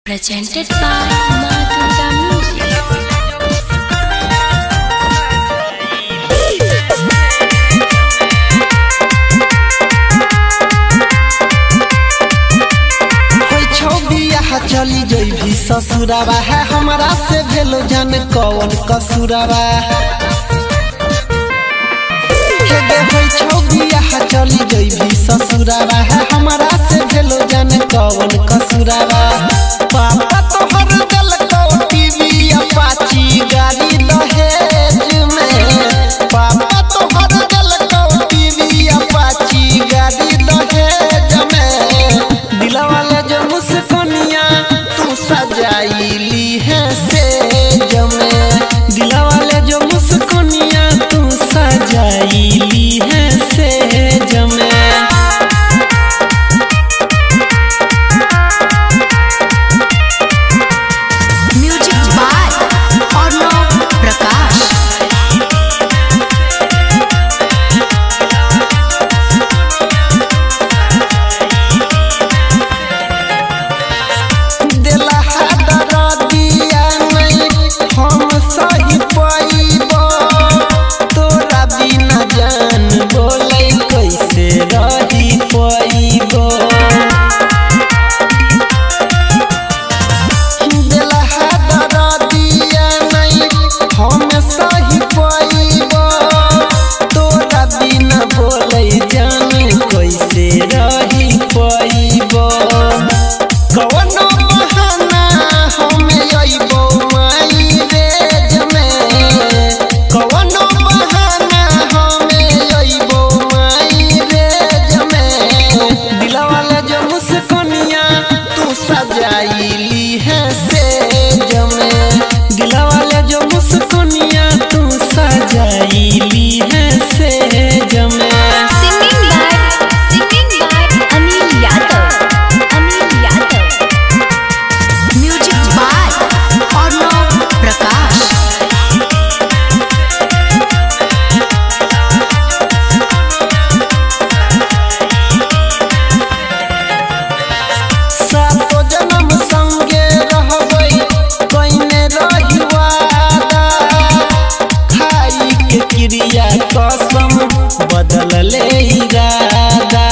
Presented by Madhuga Music. चली जइभी ससुरावा है हमरा से भेलो जान कौन कसुरावा के दे होई छौ बियाह चली जइभी ससुरावा है हमरा से भेलो जान कौन कसुरावा पापा तोहर दल को टीवी अपाची गाड़ी दहेज में पापा तोहर दल को टीवी अपाची गाड़ी दहेज में दिला वाले जो मुस्कानिया सजाइली है से जमे दिला वाले जो मुस्कानिया तू सजाइली है से जमे म्यूजिक बाय अर्णव प्रकाश। सजाइली है से जमे दिला वाले जो मुस्कानिया तू सजाइली है से जमे singing by Anil Yadav. Music by Arnav Prakash. क्रिया कसम बदल ले इरादा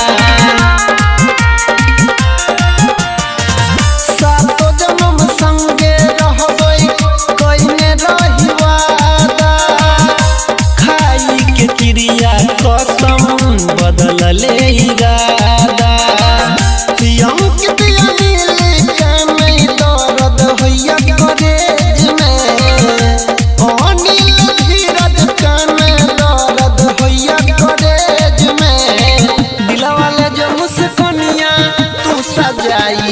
सातो जन्म संगे रहबै कइने रही वादा खाई के क्रिया कसम बदल ले इरादा पियम के दिया नील कामे दर्द होइया करेज में अनिल धीरज कामे दर्द होइया करेज में दिला वाले जो मुस्कानिया तू सजाई